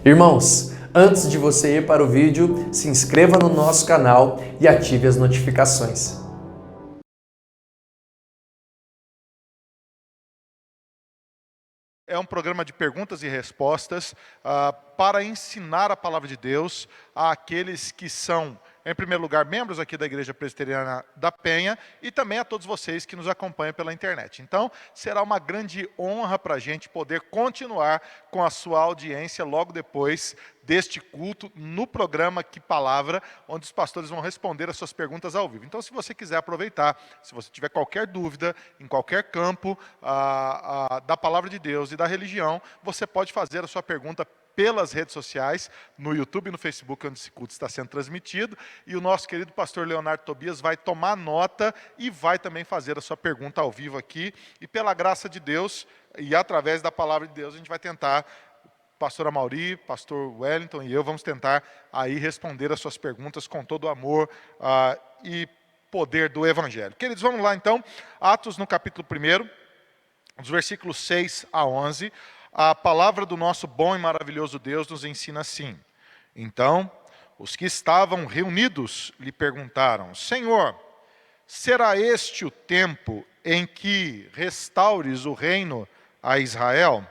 Irmãos, antes de você ir para o vídeo, se inscreva no nosso canal e ative as notificações. É um programa de perguntas e respostas para ensinar a palavra de Deus àqueles que são, em primeiro lugar, membros aqui da Igreja Presbiteriana da Penha e também a todos vocês que nos acompanham pela internet. Então, será uma grande honra para a gente poder continuar com a sua audiência logo depois deste culto no programa Que Palavra, onde os pastores vão responder as suas perguntas ao vivo. Então, se você quiser aproveitar, se você tiver qualquer dúvida em qualquer campo da palavra de Deus e da religião, você pode fazer a sua pergunta pelas redes sociais, no YouTube e no Facebook, onde esse culto está sendo transmitido, e o nosso querido pastor Leonardo Tobias vai tomar nota e vai também fazer a sua pergunta ao vivo aqui, e pela graça de Deus, e através da palavra de Deus, a gente vai tentar, pastor Amauri, pastor Wellington e eu, vamos tentar aí responder as suas perguntas com todo o amor e poder do Evangelho. Queridos, vamos lá então, Atos no capítulo 1, dos versículos 6 a 11, a palavra do nosso bom e maravilhoso Deus nos ensina assim. Então, os que estavam reunidos lhe perguntaram: Senhor, será este o tempo em que restaures o reino a Israel?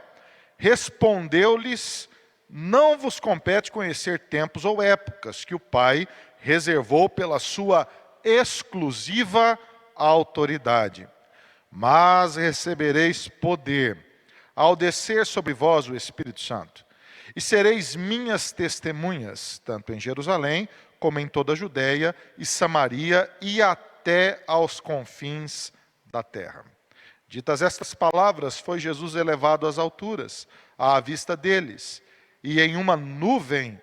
Respondeu-lhes: não vos compete conhecer tempos ou épocas que o Pai reservou pela sua exclusiva autoridade. Mas recebereis poder ao descer sobre vós o Espírito Santo, e sereis minhas testemunhas, tanto em Jerusalém, como em toda a Judéia e Samaria, e até aos confins da terra. Ditas estas palavras, foi Jesus elevado às alturas, à vista deles, e em uma nuvem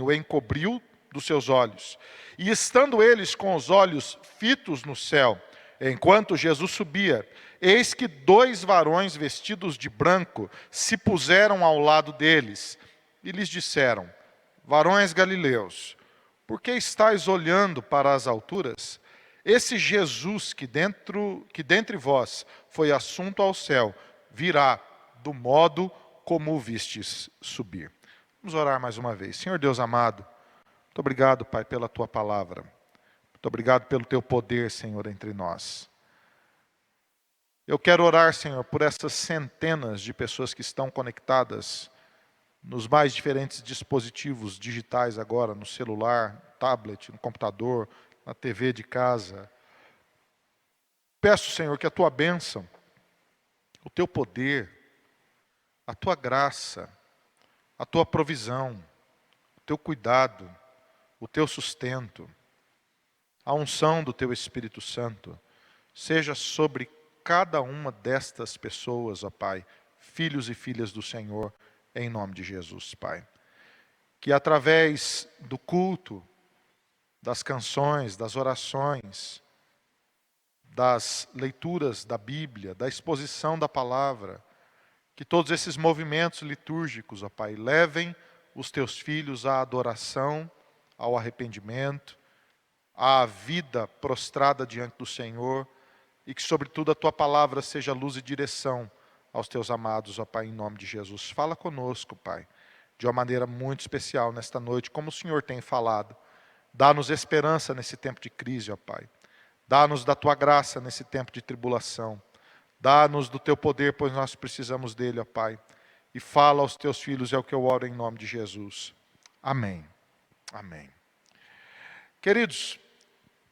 o encobriu dos seus olhos. E estando eles com os olhos fitos no céu, enquanto Jesus subia, eis que 2 varões vestidos de branco se puseram ao lado deles e lhes disseram: varões galileus, por que estáis olhando para as alturas? Esse Jesus que dentre vós foi assunto ao céu, virá do modo como o vistes subir. Vamos orar mais uma vez. Senhor Deus amado, muito obrigado, Pai, pela Tua palavra. Muito obrigado pelo Teu poder, Senhor, entre nós. Eu quero orar, Senhor, por essas centenas de pessoas que estão conectadas nos mais diferentes dispositivos digitais agora, no celular, tablet, no computador, na TV de casa. Peço, Senhor, que a Tua bênção, o Teu poder, a Tua graça, a Tua provisão, o Teu cuidado, o Teu sustento, a unção do Teu Espírito Santo, seja sobre cada uma destas pessoas, ó Pai, filhos e filhas do Senhor, em nome de Jesus, Pai. Que através do culto, das canções, das orações, das leituras da Bíblia, da exposição da palavra, que todos esses movimentos litúrgicos, ó Pai, levem os Teus filhos à adoração, ao arrependimento, à vida prostrada diante do Senhor, e que, sobretudo, a Tua palavra seja luz e direção aos Teus amados, ó Pai, em nome de Jesus. Fala conosco, Pai, de uma maneira muito especial nesta noite, como o Senhor tem falado. Dá-nos esperança nesse tempo de crise, ó Pai. Dá-nos da Tua graça nesse tempo de tribulação. Dá-nos do Teu poder, pois nós precisamos dele, ó Pai. E fala aos Teus filhos, é o que eu oro em nome de Jesus. Amém. Amém. Queridos,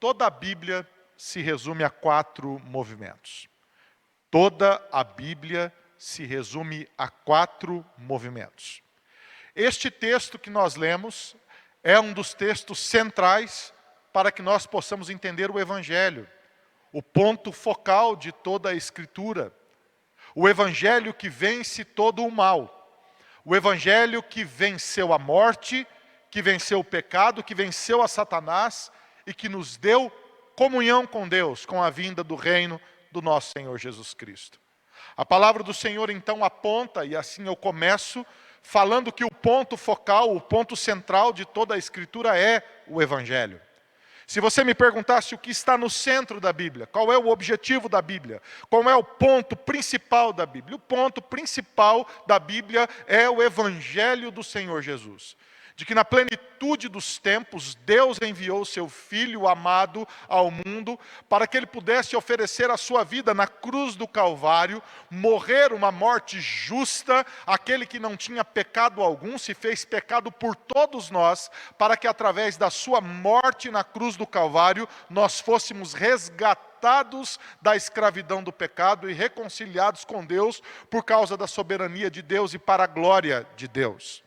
toda a Bíblia se resume a 4 movimentos. Toda a Bíblia se resume a 4 movimentos. Este texto que nós lemos é um dos textos centrais para que nós possamos entender o Evangelho, o ponto focal de toda a Escritura. O Evangelho que vence todo o mal. O Evangelho que venceu a morte, que venceu o pecado, que venceu a Satanás e que nos deu comunhão com Deus, com a vinda do reino do nosso Senhor Jesus Cristo. A palavra do Senhor então aponta, e assim eu começo, falando que o ponto focal, o ponto central de toda a Escritura é o Evangelho. Se você me perguntasse o que está no centro da Bíblia, qual é o objetivo da Bíblia, qual é o ponto principal da Bíblia? O ponto principal da Bíblia é o Evangelho do Senhor Jesus. De que na plenitude dos tempos, Deus enviou o seu Filho amado ao mundo para que ele pudesse oferecer a sua vida na cruz do Calvário, morrer uma morte justa, aquele que não tinha pecado algum, se fez pecado por todos nós, para que através da sua morte na cruz do Calvário, nós fôssemos resgatados da escravidão do pecado e reconciliados com Deus por causa da soberania de Deus e para a glória de Deus.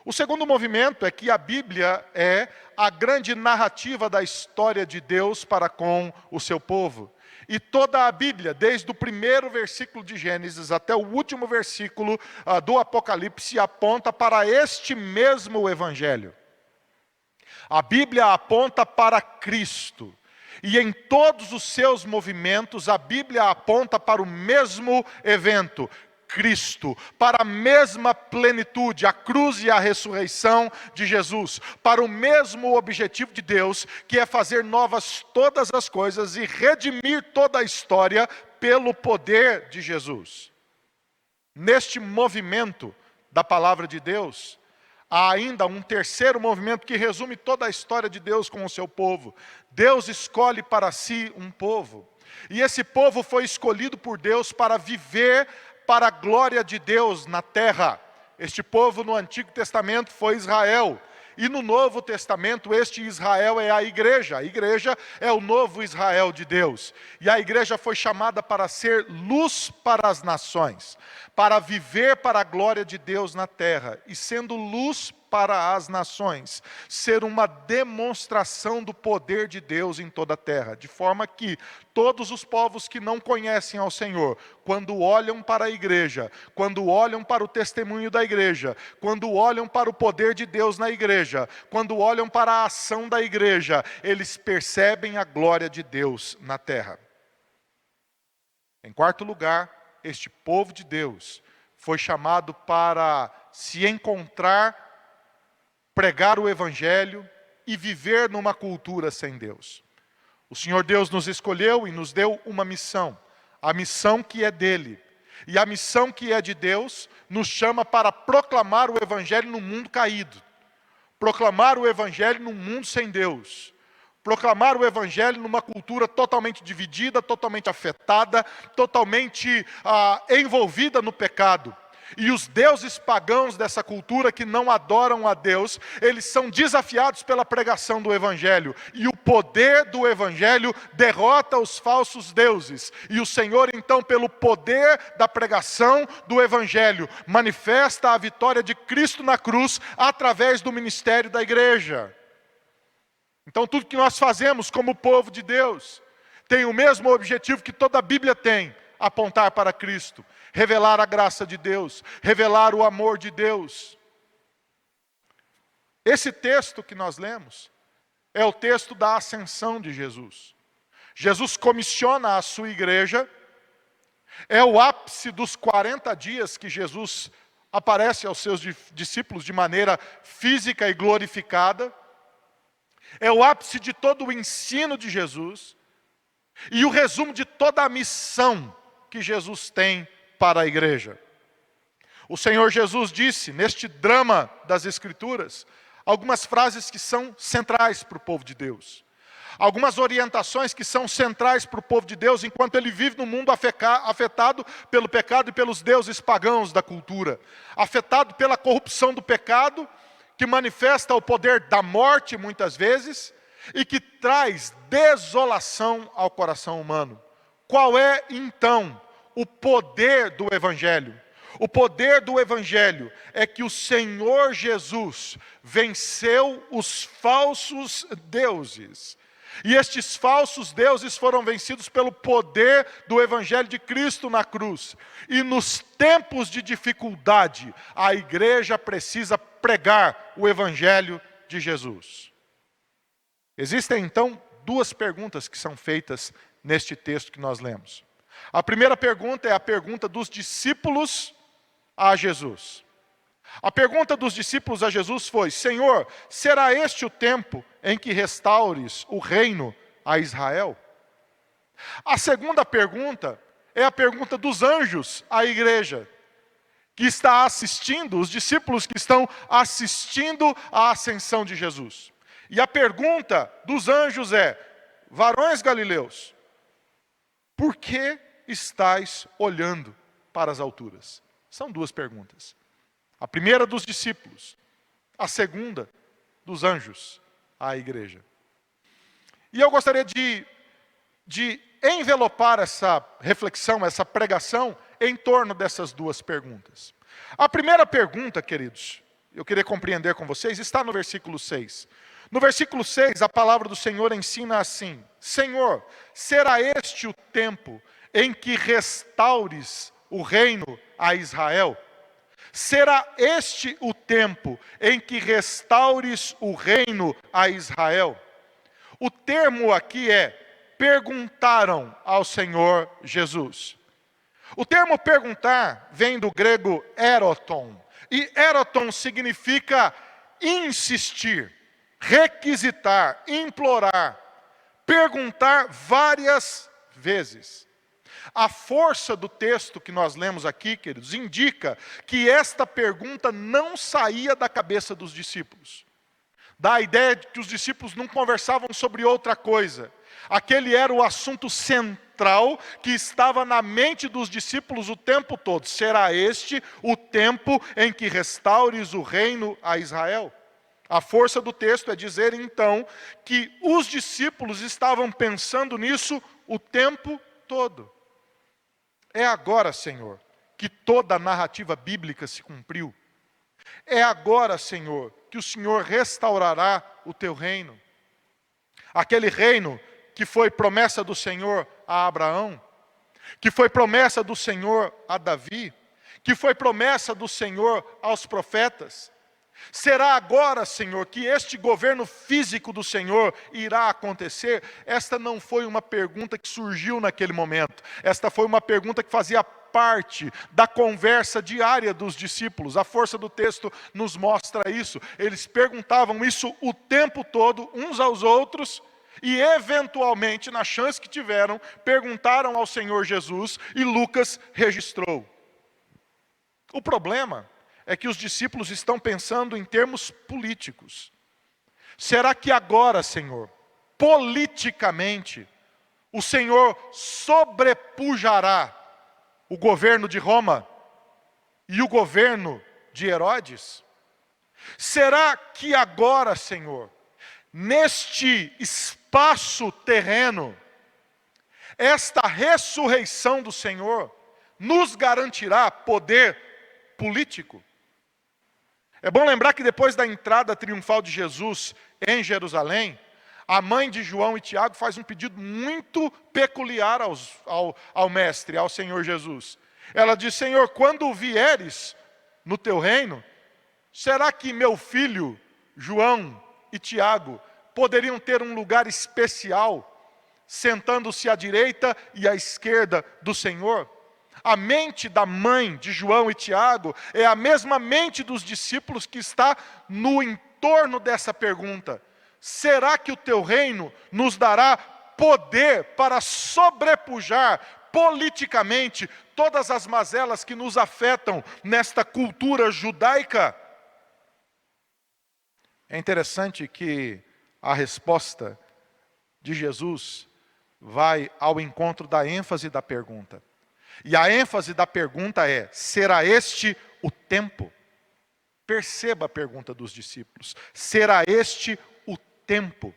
O segundo movimento é que a Bíblia é a grande narrativa da história de Deus para com o seu povo. E toda a Bíblia, desde o primeiro versículo de Gênesis até o último versículo do Apocalipse, aponta para este mesmo Evangelho. A Bíblia aponta para Cristo. E em todos os seus movimentos, a Bíblia aponta para o mesmo evento, Cristo, para a mesma plenitude, a cruz e a ressurreição de Jesus, para o mesmo objetivo de Deus, que é fazer novas todas as coisas e redimir toda a história pelo poder de Jesus. Neste movimento da palavra de Deus, há ainda um terceiro movimento que resume toda a história de Deus com o seu povo. Deus escolhe para si um povo, e esse povo foi escolhido por Deus para viver para a glória de Deus na terra. Este povo no Antigo Testamento foi Israel. E no Novo Testamento, este Israel é a igreja. A igreja é o novo Israel de Deus. E a igreja foi chamada para ser luz para as nações, para viver para a glória de Deus na terra. E sendo luz para as nações, ser uma demonstração do poder de Deus em toda a terra. De forma que todos os povos que não conhecem ao Senhor, quando olham para a igreja, quando olham para o testemunho da igreja, quando olham para o poder de Deus na igreja, quando olham para a ação da igreja, eles percebem a glória de Deus na terra. Em quarto lugar, este povo de Deus foi chamado para se encontrar, pregar o Evangelho e viver numa cultura sem Deus. O Senhor Deus nos escolheu e nos deu uma missão, a missão que é dele. E a missão que é de Deus nos chama para proclamar o Evangelho no mundo caído, proclamar o Evangelho num mundo sem Deus, proclamar o Evangelho numa cultura totalmente dividida, totalmente afetada, totalmente envolvida no pecado. E os deuses pagãos dessa cultura que não adoram a Deus, eles são desafiados pela pregação do Evangelho. E o poder do Evangelho derrota os falsos deuses. E o Senhor, então, pelo poder da pregação do Evangelho, manifesta a vitória de Cristo na cruz através do ministério da igreja. Então, tudo que nós fazemos como povo de Deus tem o mesmo objetivo que toda a Bíblia tem: apontar para Cristo, revelar a graça de Deus, revelar o amor de Deus. Esse texto que nós lemos é o texto da ascensão de Jesus. Jesus comissiona a sua igreja, é o ápice dos 40 dias que Jesus aparece aos seus discípulos de maneira física e glorificada, é o ápice de todo o ensino de Jesus, e o resumo de toda a missão que Jesus tem para a igreja. O Senhor Jesus disse, neste drama das Escrituras, algumas frases que são centrais para o povo de Deus. Algumas orientações que são centrais para o povo de Deus, enquanto ele vive num mundo afetado pelo pecado e pelos deuses pagãos da cultura. Afetado pela corrupção do pecado, que manifesta o poder da morte muitas vezes, e que traz desolação ao coração humano. Qual é, então, o poder do Evangelho? O poder do Evangelho é que o Senhor Jesus venceu os falsos deuses. E estes falsos deuses foram vencidos pelo poder do Evangelho de Cristo na cruz. E nos tempos de dificuldade, a igreja precisa pregar o Evangelho de Jesus. Existem, então, duas perguntas que são feitas neste texto que nós lemos. A primeira pergunta é a pergunta dos discípulos a Jesus. A pergunta dos discípulos a Jesus foi: Senhor, será este o tempo em que restaures o reino a Israel? A segunda pergunta é a pergunta dos anjos à igreja, que está assistindo, os discípulos que estão assistindo à ascensão de Jesus. E a pergunta dos anjos é: varões galileus, por que estáis olhando para as alturas? São duas perguntas. A primeira dos discípulos, a segunda dos anjos à igreja. E eu gostaria de envelopar essa reflexão, essa pregação, em torno dessas duas perguntas. A primeira pergunta, queridos, eu queria compreender com vocês, está no versículo 6. No versículo 6, a palavra do Senhor ensina assim: Senhor, será este o tempo em que restaures o reino a Israel? Será este o tempo em que restaures o reino a Israel? O termo aqui é: perguntaram ao Senhor Jesus. O termo perguntar vem do grego eroton. E eroton significa insistir, requisitar, implorar, perguntar várias vezes. A força do texto que nós lemos aqui, queridos, indica que esta pergunta não saía da cabeça dos discípulos. Dá a ideia de que os discípulos não conversavam sobre outra coisa. Aquele era o assunto central que estava na mente dos discípulos o tempo todo. Será este o tempo em que restaures o reino a Israel? A força do texto é dizer, então, que os discípulos estavam pensando nisso o tempo todo. É agora, Senhor, que toda a narrativa bíblica se cumpriu. É agora, Senhor, que o Senhor restaurará o teu reino. Aquele reino que foi promessa do Senhor a Abraão, que foi promessa do Senhor a Davi, que foi promessa do Senhor aos profetas. Será agora, Senhor, que este governo físico do Senhor irá acontecer? Esta não foi uma pergunta que surgiu naquele momento. Esta foi uma pergunta que fazia parte da conversa diária dos discípulos. A força do texto nos mostra isso. Eles perguntavam isso o tempo todo, uns aos outros, e eventualmente, na chance que tiveram, perguntaram ao Senhor Jesus, e Lucas registrou. O problema é que os discípulos estão pensando em termos políticos. Será que agora, Senhor, politicamente, o Senhor sobrepujará o governo de Roma e o governo de Herodes? Será que agora, Senhor, neste espaço terreno, esta ressurreição do Senhor nos garantirá poder político? É bom lembrar que depois da entrada triunfal de Jesus em Jerusalém, a mãe de João e Tiago faz um pedido muito peculiar ao Mestre, ao Senhor Jesus. Ela diz: Senhor, quando vieres no teu reino, será que meu filho João e Tiago poderiam ter um lugar especial, sentando-se à direita e à esquerda do Senhor? A mente da mãe de João e Tiago é a mesma mente dos discípulos que está no entorno dessa pergunta. Será que o teu reino nos dará poder para sobrepujar politicamente todas as mazelas que nos afetam nesta cultura judaica? É interessante que a resposta de Jesus vai ao encontro da ênfase da pergunta. E a ênfase da pergunta é: será este o tempo? Perceba a pergunta dos discípulos. Será este o tempo?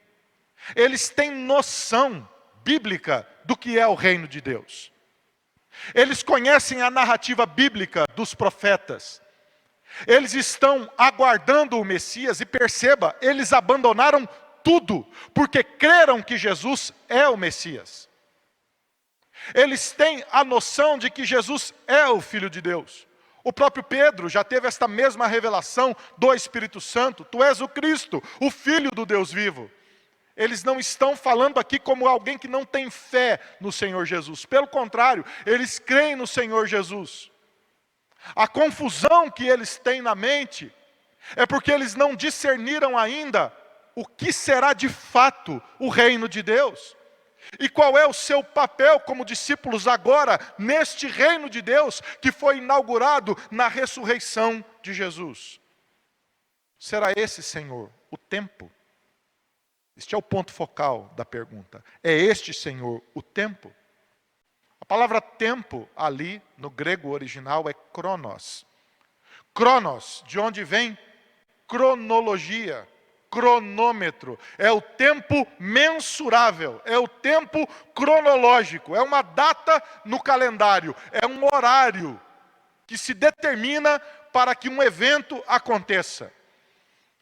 Eles têm noção bíblica do que é o reino de Deus. Eles conhecem a narrativa bíblica dos profetas. Eles estão aguardando o Messias e perceba, eles abandonaram tudo, porque creram que Jesus é o Messias. Eles têm a noção de que Jesus é o Filho de Deus. O próprio Pedro já teve esta mesma revelação do Espírito Santo. Tu és o Cristo, o Filho do Deus vivo. Eles não estão falando aqui como alguém que não tem fé no Senhor Jesus. Pelo contrário, eles creem no Senhor Jesus. A confusão que eles têm na mente é porque eles não discerniram ainda o que será de fato o reino de Deus. E qual é o seu papel como discípulos agora, neste reino de Deus, que foi inaugurado na ressurreição de Jesus? Será esse, Senhor, o tempo? Este é o ponto focal da pergunta. É este, Senhor, o tempo? A palavra tempo ali, no grego original, é kronos. Kronos, de onde vem cronologia, cronômetro. É o tempo mensurável, é o tempo cronológico, é uma data no calendário, é um horário que se determina para que um evento aconteça.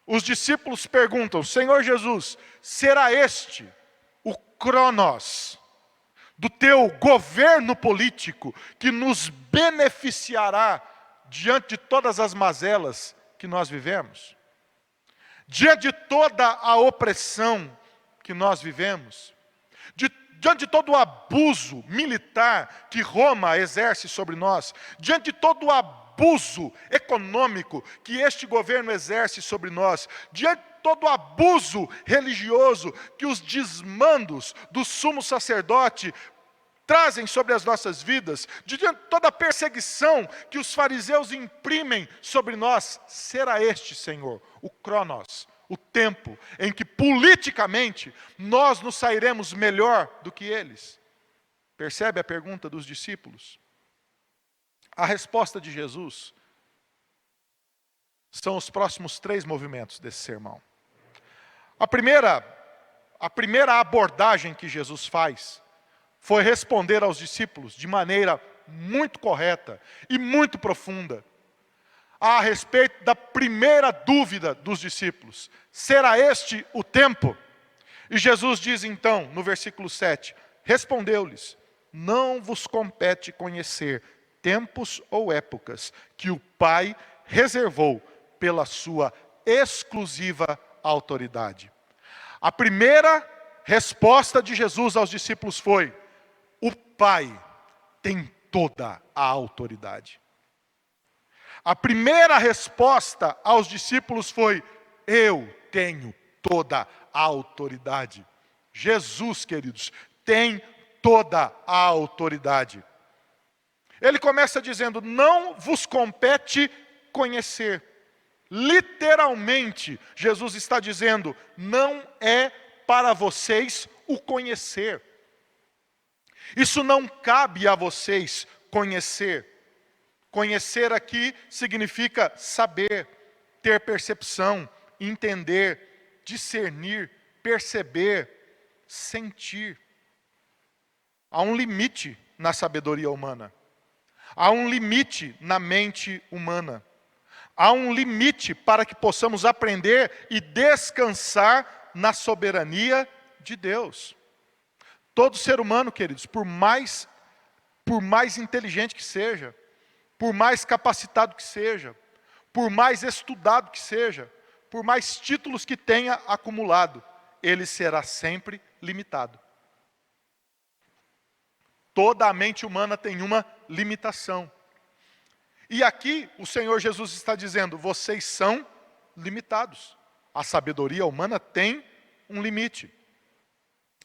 Os discípulos perguntam: Senhor Jesus, será este o cronos do teu governo político que nos beneficiará diante de todas as mazelas que nós vivemos? Diante de toda a opressão que nós vivemos? Diante de todo o abuso militar que Roma exerce sobre nós? Diante de todo o abuso econômico que este governo exerce sobre nós? Diante de todo o abuso religioso que os desmandos do sumo sacerdote trazem sobre as nossas vidas, diante de toda a perseguição que os fariseus imprimem sobre nós, será este, Senhor, o cronos, o tempo em que politicamente nós nos sairemos melhor do que eles? Percebe a pergunta dos discípulos? A resposta de Jesus são os próximos 3 movimentos desse sermão. A primeira abordagem que Jesus faz foi responder aos discípulos de maneira muito correta e muito profunda a respeito da primeira dúvida dos discípulos: será este o tempo? E Jesus diz então, no versículo 7, respondeu-lhes: não vos compete conhecer tempos ou épocas que o Pai reservou pela sua exclusiva autoridade. A primeira resposta de Jesus aos discípulos foi: o Pai tem toda a autoridade. A primeira resposta aos discípulos foi: eu tenho toda a autoridade. Jesus, queridos, tem toda a autoridade. Ele começa dizendo: não vos compete conhecer. Literalmente, Jesus está dizendo: não é para vocês o conhecer. Isso não cabe a vocês conhecer. Conhecer aqui significa saber, ter percepção, entender, discernir, perceber, sentir. Há um limite na sabedoria humana. Há um limite na mente humana. Há um limite para que possamos aprender e descansar na soberania de Deus. Todo ser humano, queridos, por mais inteligente que seja, por mais capacitado que seja, por mais estudado que seja, por mais títulos que tenha acumulado, ele será sempre limitado. Toda a mente humana tem uma limitação. E aqui o Senhor Jesus está dizendo: vocês são limitados. A sabedoria humana tem um limite.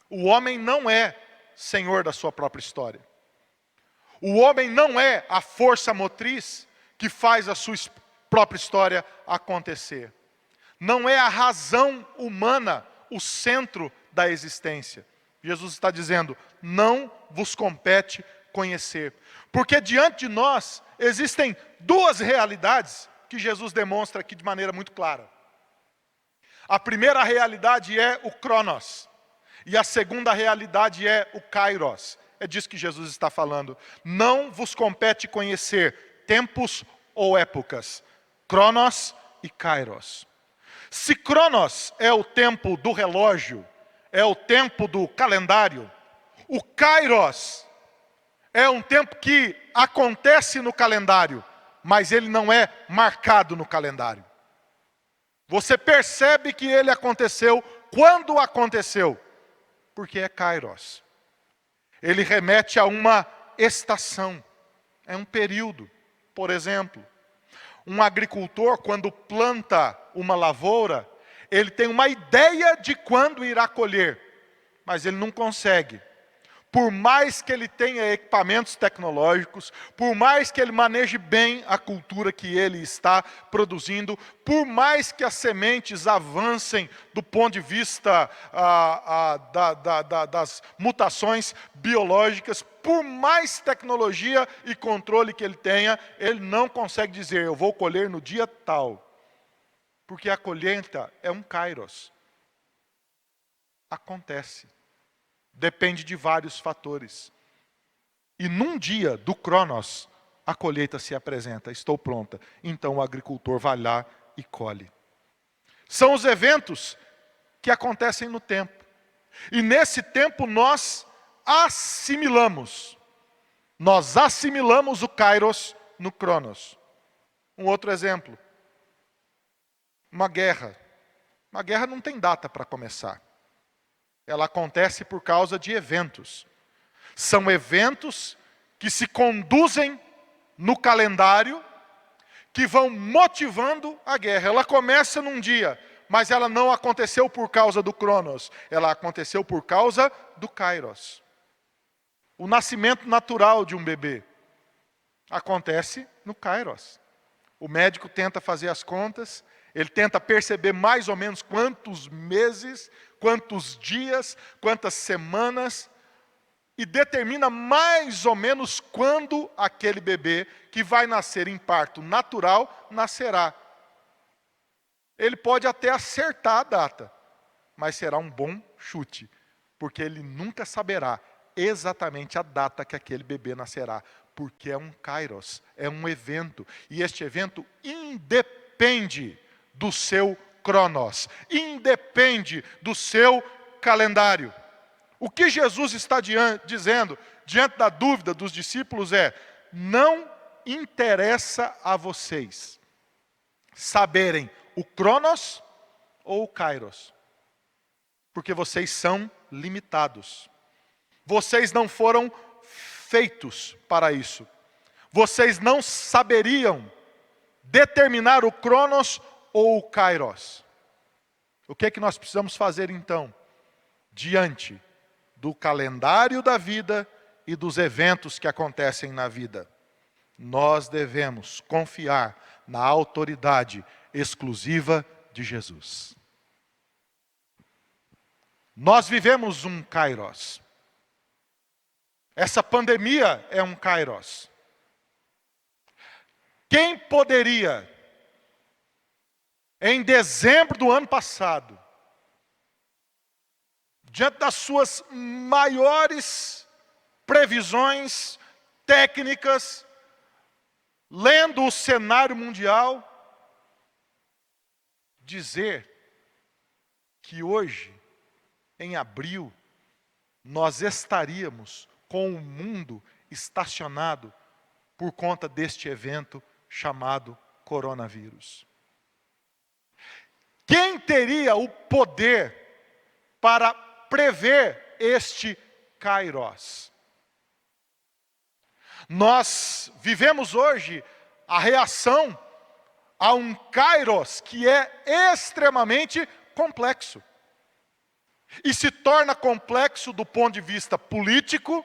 O homem não é senhor da sua própria história. O homem não é a força motriz que faz a sua própria história acontecer. Não é a razão humana o centro da existência. Jesus está dizendo: não vos compete conhecer. Porque diante de nós existem 2 realidades que Jesus demonstra aqui de maneira muito clara. A primeira realidade é o Cronos. E a segunda realidade é o Kairos. É disso que Jesus está falando. Não vos compete conhecer tempos ou épocas. Cronos e Kairos. Se Cronos é o tempo do relógio, é o tempo do calendário, o Kairos é um tempo que acontece no calendário, mas ele não é marcado no calendário. Você percebe que ele aconteceu quando aconteceu, porque é Kairos. Ele remete a uma estação, é um período. Por exemplo, um agricultor, quando planta uma lavoura, ele tem uma ideia de quando irá colher, mas ele não consegue. Por mais que ele tenha equipamentos tecnológicos, por mais que ele maneje bem a cultura que ele está produzindo, por mais que as sementes avancem do ponto de vista das mutações biológicas, por mais tecnologia e controle que ele tenha, ele não consegue dizer, eu vou colher no dia tal. Porque a colheita é um kairos. Acontece. Depende de vários fatores. E num dia do Cronos, a colheita se apresenta, estou pronta. Então o agricultor vai lá e colhe. São os eventos que acontecem no tempo. E nesse tempo nós assimilamos. Nós assimilamos o Kairos no Cronos. Um outro exemplo. Uma guerra. Uma guerra não tem data para começar. Ela acontece por causa de eventos. São eventos que se conduzem no calendário, que vão motivando a guerra. Ela começa num dia, mas ela não aconteceu por causa do Cronos. Ela aconteceu por causa do Kairos. O nascimento natural de um bebê acontece no Kairos. O médico tenta fazer as contas, ele tenta perceber mais ou menos quantos meses, quantos dias, quantas semanas, e determina mais ou menos quando aquele bebê, que vai nascer em parto natural, nascerá. Ele pode até acertar a data, mas será um bom chute, porque ele nunca saberá exatamente a data que aquele bebê nascerá, porque é um kairos, é um evento, e este evento independe do seu cronos, independe do seu calendário. O que Jesus está dizendo diante da dúvida dos discípulos é: não interessa a vocês saberem o cronos ou o kairos, porque vocês são limitados. Vocês não foram feitos para isso. Vocês não saberiam determinar o cronos ou o kairos. O que é que nós precisamos fazer então? Diante do calendário da vida e dos eventos que acontecem na vida, nós devemos confiar na autoridade exclusiva de Jesus. Nós vivemos um kairos. Essa pandemia é um kairos. Quem poderia, em dezembro do ano passado, diante das suas maiores previsões técnicas, lendo o cenário mundial, dizer que hoje, em abril, nós estaríamos com o mundo estacionado por conta deste evento chamado coronavírus? Quem teria o poder para prever este kairos? Nós vivemos hoje a reação a um kairos que é extremamente complexo. E se torna complexo do ponto de vista político,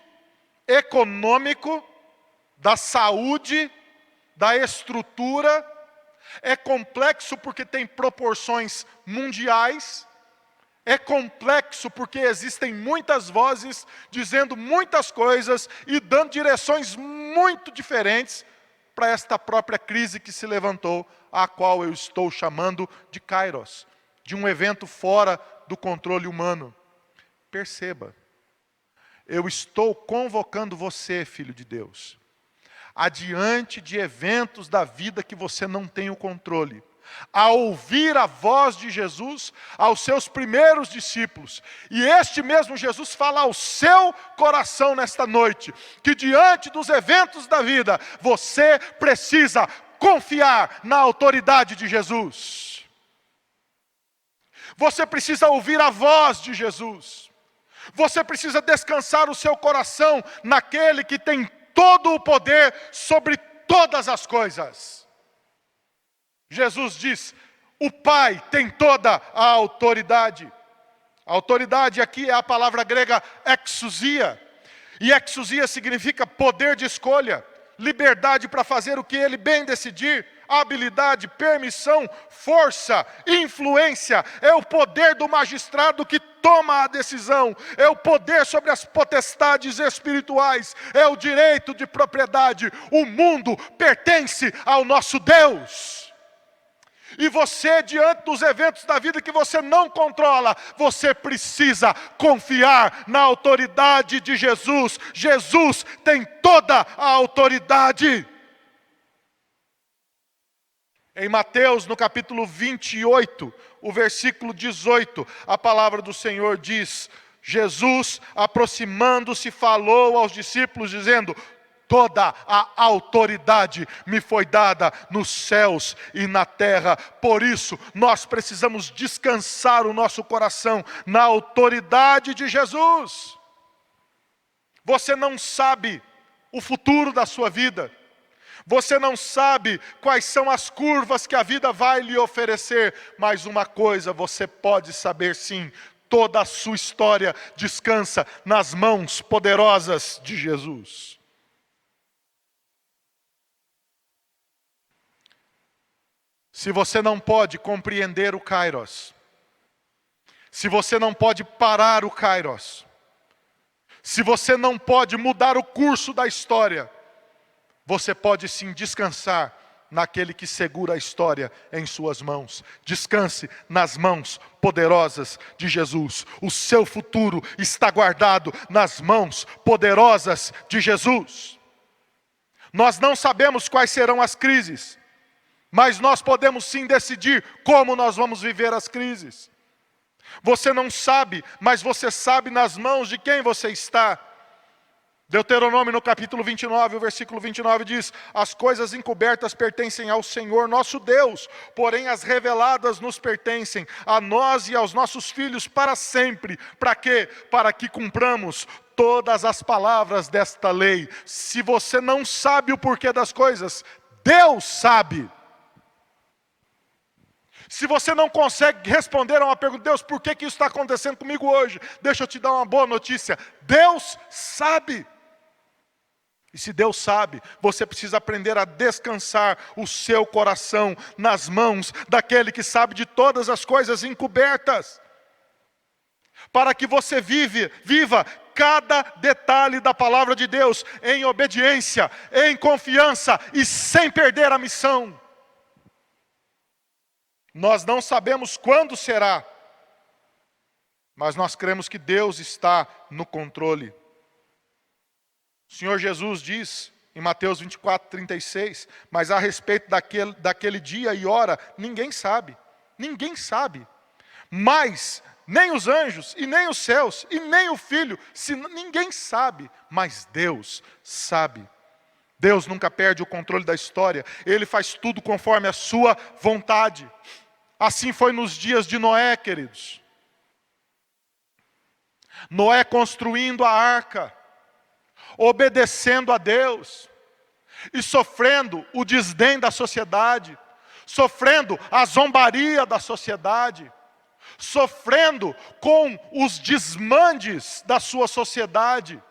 econômico, da saúde, da estrutura. É complexo porque tem proporções mundiais. É complexo porque existem muitas vozes dizendo muitas coisas e dando direções muito diferentes para esta própria crise que se levantou, a qual eu estou chamando de kairos, de um evento fora do controle humano. Perceba, eu estou convocando você, filho de Deus, adiante de eventos da vida que você não tem o controle, a ouvir a voz de Jesus aos seus primeiros discípulos. E este mesmo Jesus fala ao seu coração nesta noite, que diante dos eventos da vida, você precisa confiar na autoridade de Jesus. Você precisa ouvir a voz de Jesus. Você precisa descansar o seu coração naquele que tem todo o poder sobre todas as coisas. Jesus diz, o Pai tem toda a autoridade. A autoridade aqui é a palavra grega exousia. E exousia significa poder de escolha, liberdade para fazer o que ele bem decidir, habilidade, permissão, força, influência. É o poder do magistrado que toma a decisão. É o poder sobre as potestades espirituais. É o direito de propriedade. O mundo pertence ao nosso Deus. E você, diante dos eventos da vida que você não controla, você precisa confiar na autoridade de Jesus. Jesus tem toda a autoridade. Em Mateus, no capítulo 28, o versículo 18, a palavra do Senhor diz, Jesus, aproximando-se, falou aos discípulos, dizendo, toda a autoridade me foi dada nos céus e na terra. Por isso, nós precisamos descansar o nosso coração na autoridade de Jesus. Você não sabe o futuro da sua vida. Você não sabe quais são as curvas que a vida vai lhe oferecer. Mas uma coisa você pode saber sim. Toda a sua história descansa nas mãos poderosas de Jesus. Se você não pode compreender o Kairos, se você não pode parar o Kairos, se você não pode mudar o curso da história, você pode sim descansar naquele que segura a história em suas mãos. Descanse nas mãos poderosas de Jesus. O seu futuro está guardado nas mãos poderosas de Jesus. Nós não sabemos quais serão as crises, mas nós podemos sim decidir como nós vamos viver as crises. Você não sabe, mas você sabe nas mãos de quem você está. Deuteronômio no capítulo 29, o versículo 29 diz, as coisas encobertas pertencem ao Senhor nosso Deus, porém as reveladas nos pertencem, a nós e aos nossos filhos para sempre. Para quê? Para que cumpramos todas as palavras desta lei. Se você não sabe o porquê das coisas, Deus sabe. Se você não consegue responder a uma pergunta, Deus, por que isso está acontecendo comigo hoje? Deixa eu te dar uma boa notícia, Deus sabe. E se Deus sabe, você precisa aprender a descansar o seu coração nas mãos daquele que sabe de todas as coisas encobertas. Para que você viva cada detalhe da palavra de Deus em obediência, em confiança e sem perder a missão. Nós não sabemos quando será, mas nós cremos que Deus está no controle. O Senhor Jesus diz em Mateus 24, 36, mas a respeito daquele dia e hora, ninguém sabe, mas nem os anjos, e nem os céus, e nem o Filho, ninguém sabe, mas Deus sabe. Deus nunca perde o controle da história, Ele faz tudo conforme a sua vontade. Assim foi nos dias de Noé, queridos. Noé construindo a arca, obedecendo a Deus, e sofrendo o desdém da sociedade, sofrendo a zombaria da sociedade, sofrendo com os desmandes da sua sociedade,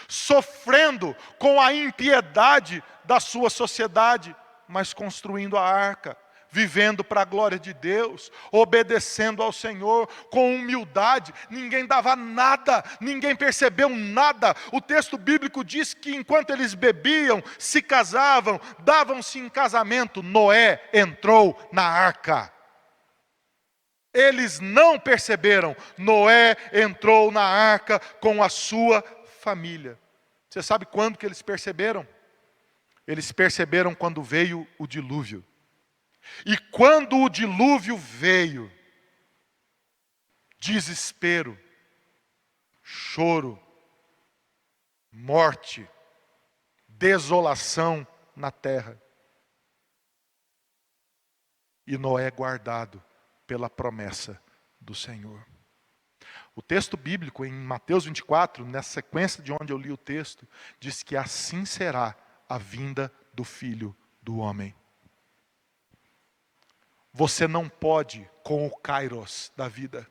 sofrendo com a impiedade da sua sociedade, mas construindo a arca, vivendo para a glória de Deus, obedecendo ao Senhor, com humildade. Ninguém dava nada, ninguém percebeu nada. O texto bíblico diz que enquanto eles bebiam, se casavam, davam-se em casamento, Noé entrou na arca. Eles não perceberam, Noé entrou na arca com a sua família. Você sabe quando que eles perceberam? Eles perceberam quando veio o dilúvio. E quando o dilúvio veio, desespero, choro, morte, desolação na terra. E Noé guardado pela promessa do Senhor. O texto bíblico em Mateus 24, nessa sequência de onde eu li o texto, diz que assim será a vinda do Filho do Homem. Você não pode com o kairos da vida,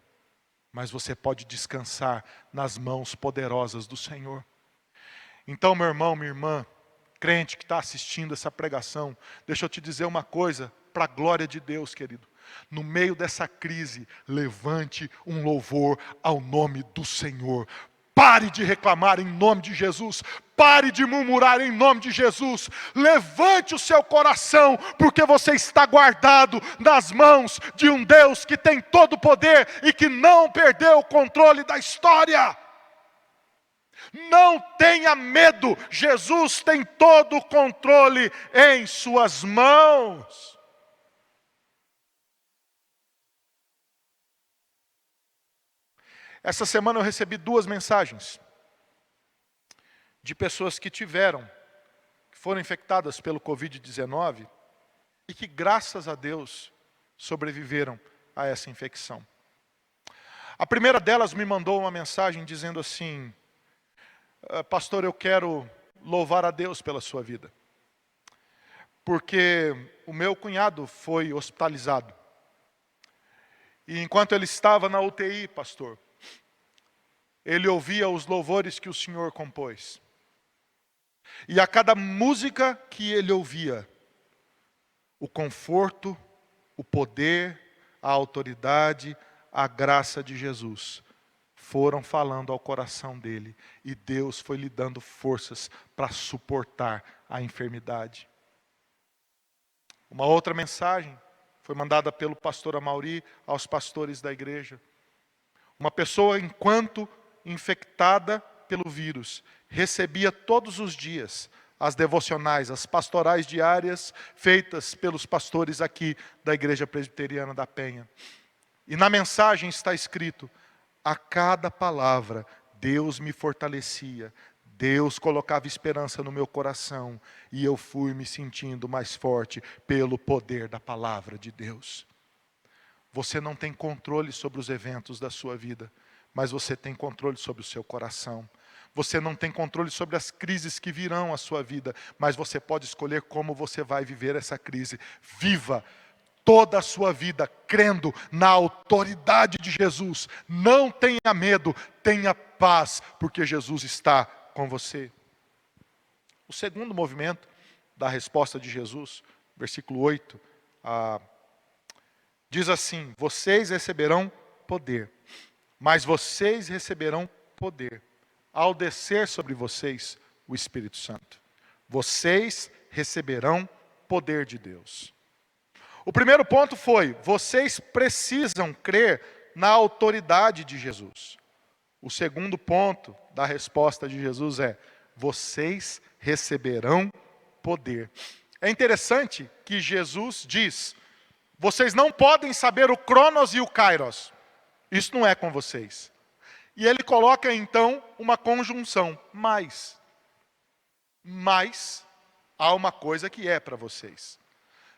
mas você pode descansar nas mãos poderosas do Senhor. Então, meu irmão, minha irmã, crente que está assistindo essa pregação, deixa eu te dizer uma coisa, para a glória de Deus, querido. No meio dessa crise, levante um louvor ao nome do Senhor. Pare de reclamar em nome de Jesus. Pare de murmurar em nome de Jesus. Levante o seu coração, porque você está guardado nas mãos de um Deus que tem todo o poder e que não perdeu o controle da história. Não tenha medo, Jesus tem todo o controle em suas mãos. Essa semana eu recebi 2 mensagens de pessoas que foram infectadas pelo Covid-19 e que, graças a Deus, sobreviveram a essa infecção. A primeira delas me mandou uma mensagem dizendo assim: pastor, eu quero louvar a Deus pela sua vida, porque o meu cunhado foi hospitalizado. E enquanto ele estava na UTI, pastor, ele ouvia os louvores que o Senhor compôs. E a cada música que ele ouvia, o conforto, o poder, a autoridade, a graça de Jesus foram falando ao coração dele. E Deus foi lhe dando forças para suportar a enfermidade. Uma outra mensagem foi mandada pelo pastor Amauri aos pastores da igreja. Uma pessoa, enquanto infectada pelo vírus, recebia todos os dias as devocionais, as pastorais diárias feitas pelos pastores aqui da Igreja Presbiteriana da Penha. E na mensagem está escrito: a cada palavra Deus me fortalecia, Deus colocava esperança no meu coração e eu fui me sentindo mais forte pelo poder da palavra de Deus. Você não tem controle sobre os eventos da sua vida, mas você tem controle sobre o seu coração. Você não tem controle sobre as crises que virão à sua vida, mas você pode escolher como você vai viver essa crise. Viva toda a sua vida crendo na autoridade de Jesus. Não tenha medo, tenha paz, porque Jesus está com você. O segundo movimento da resposta de Jesus, versículo 8, diz assim: vocês receberão poder. Mas vocês receberão poder ao descer sobre vocês o Espírito Santo. Vocês receberão poder de Deus. O primeiro ponto foi: vocês precisam crer na autoridade de Jesus. O segundo ponto da resposta de Jesus é: vocês receberão poder. É interessante que Jesus diz: vocês não podem saber o Cronos e o Kairos. Isso não é com vocês. E ele coloca então uma conjunção, mas há uma coisa que é para vocês.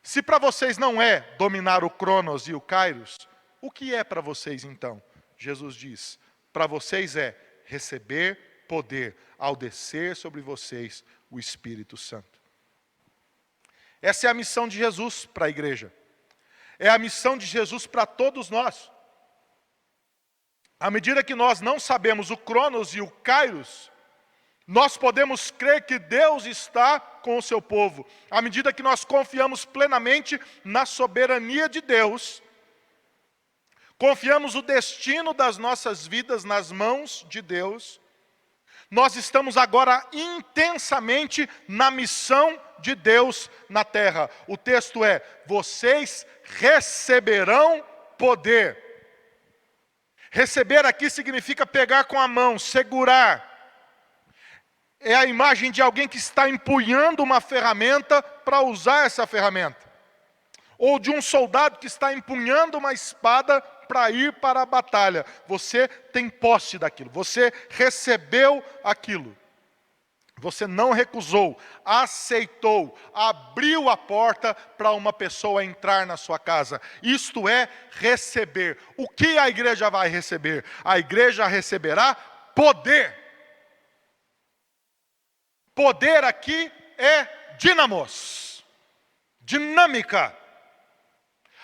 Se para vocês não é dominar o Cronos e o Kairos, o que é para vocês então? Jesus diz: para vocês é receber poder ao descer sobre vocês o Espírito Santo. Essa é a missão de Jesus para a igreja. É a missão de Jesus para todos nós. À medida que nós não sabemos o Cronos e o Kairos, nós podemos crer que Deus está com o seu povo. À medida que nós confiamos plenamente na soberania de Deus, confiamos o destino das nossas vidas nas mãos de Deus, nós estamos agora intensamente na missão de Deus na terra. O texto é: vocês receberão poder. Receber aqui significa pegar com a mão, segurar. É a imagem de alguém que está empunhando uma ferramenta para usar essa ferramenta. Ou de um soldado que está empunhando uma espada para ir para a batalha. Você tem posse daquilo, você recebeu aquilo. Você não recusou, aceitou, abriu a porta para uma pessoa entrar na sua casa. Isto é receber. O que a igreja vai receber? A igreja receberá poder. Poder aqui é dínamos, dinâmica.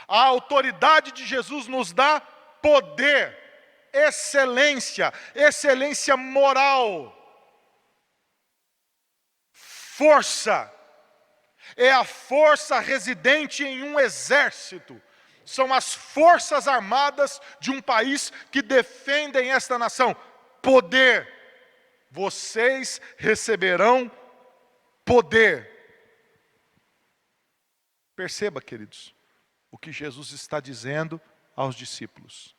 A autoridade de Jesus nos dá poder, excelência, excelência moral, força. É a força residente em um exército. São as forças armadas de um país que defendem esta nação. Poder. Vocês receberão poder. Perceba, queridos, o que Jesus está dizendo aos discípulos.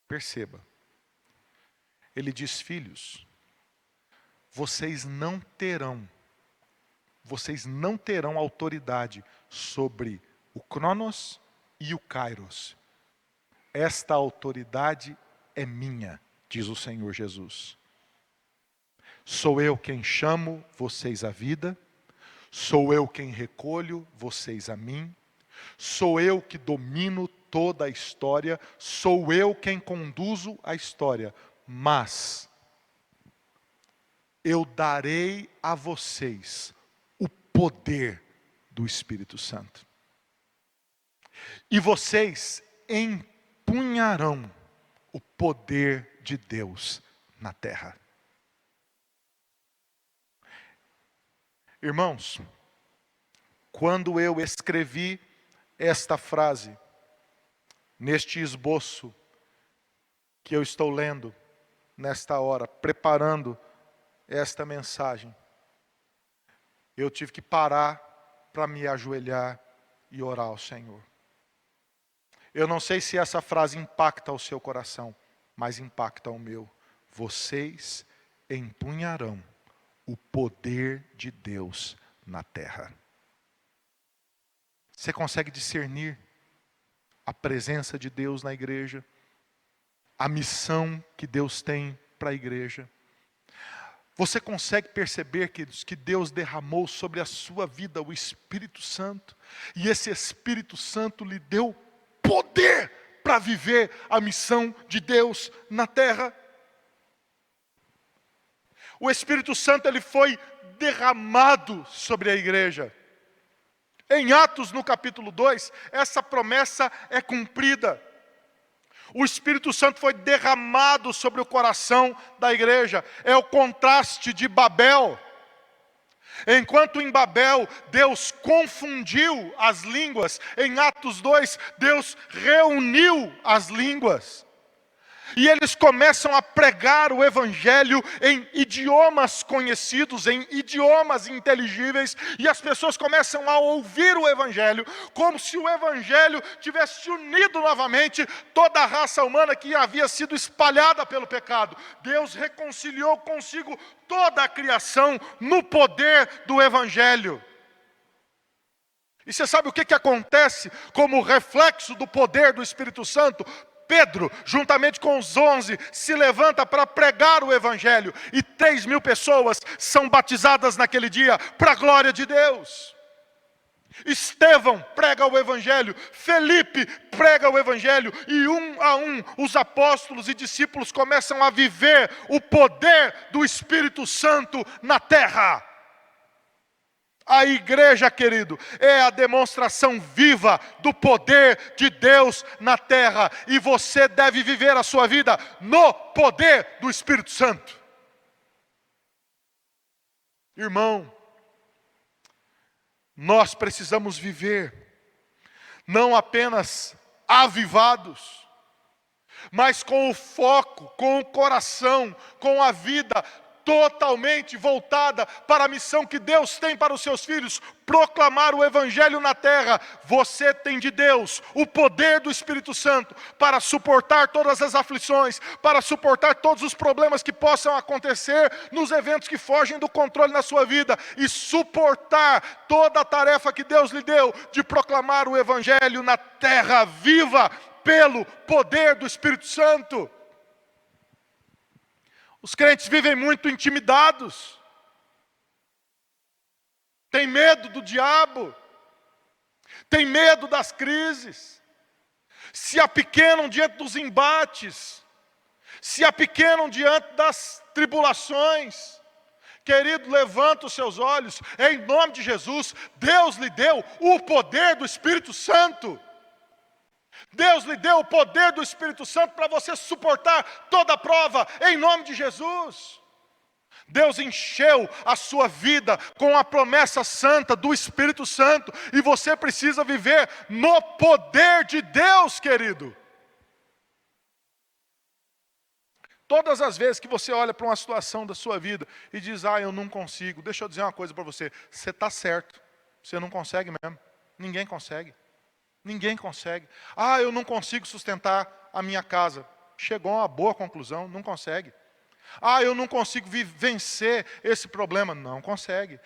Perceba. Ele diz: filhos, vocês não terão autoridade sobre o Cronos e o Kairos. Esta autoridade é minha, diz o Senhor Jesus. Sou eu quem chamo vocês à vida, sou eu quem recolho vocês a mim, sou eu que domino toda a história, sou eu quem conduzo a história, mas eu darei a vocês o poder do Espírito Santo. E vocês empunharão o poder de Deus na terra. Irmãos, quando eu escrevi esta frase, neste esboço que eu estou lendo nesta hora, preparando esta mensagem, eu tive que parar para me ajoelhar e orar ao Senhor. Eu não sei se essa frase impacta o seu coração, mas impacta o meu. Vocês empunharão o poder de Deus na terra. Você consegue discernir a presença de Deus na igreja? A missão que Deus tem para a igreja? Você consegue perceber, queridos, que Deus derramou sobre a sua vida o Espírito Santo? E esse Espírito Santo lhe deu poder para viver a missão de Deus na terra? O Espírito Santo ele foi derramado sobre a igreja. Em Atos, no capítulo 2, essa promessa é cumprida. O Espírito Santo foi derramado sobre o coração da igreja. É o contraste de Babel. Enquanto em Babel Deus confundiu as línguas, em Atos 2 Deus reuniu as línguas. E eles começam a pregar o Evangelho em idiomas conhecidos, em idiomas inteligíveis. E as pessoas começam a ouvir o Evangelho, como se o Evangelho tivesse unido novamente toda a raça humana que havia sido espalhada pelo pecado. Deus reconciliou consigo toda a criação no poder do Evangelho. E você sabe o que acontece como reflexo do poder do Espírito Santo? Pedro, juntamente com os 11, se levanta para pregar o Evangelho. E 3.000 pessoas são batizadas naquele dia, para a glória de Deus. Estevão prega o Evangelho, Felipe prega o Evangelho. E um a um, os apóstolos e discípulos começam a viver o poder do Espírito Santo na terra. A igreja, querido, é a demonstração viva do poder de Deus na terra. E você deve viver a sua vida no poder do Espírito Santo. Irmão, nós precisamos viver, não apenas avivados, mas com o foco, com o coração, com a vida totalmente voltada para a missão que Deus tem para os seus filhos, proclamar o Evangelho na terra. Você tem de Deus o poder do Espírito Santo para suportar todas as aflições, para suportar todos os problemas que possam acontecer nos eventos que fogem do controle na sua vida, e suportar toda a tarefa que Deus lhe deu de proclamar o Evangelho na terra viva pelo poder do Espírito Santo. Os crentes vivem muito intimidados, têm medo do diabo, têm medo das crises, se apequenam diante dos embates, se apequenam diante das tribulações, Querido, levanta os seus olhos, em nome de Jesus. Deus lhe deu o poder do Espírito Santo. Deus lhe deu o poder do Espírito Santo para você suportar toda a prova, em nome de Jesus. Deus encheu a sua vida com a promessa santa do Espírito Santo, e você precisa viver no poder de Deus, querido. Todas as vezes que você olha para uma situação da sua vida e diz, eu não consigo, deixa eu dizer uma coisa para você, você está certo, você não consegue mesmo, ninguém consegue. Ninguém consegue. Eu não consigo sustentar a minha casa. Chegou a uma boa conclusão, não consegue. Eu não consigo vencer esse problema. Não consegue.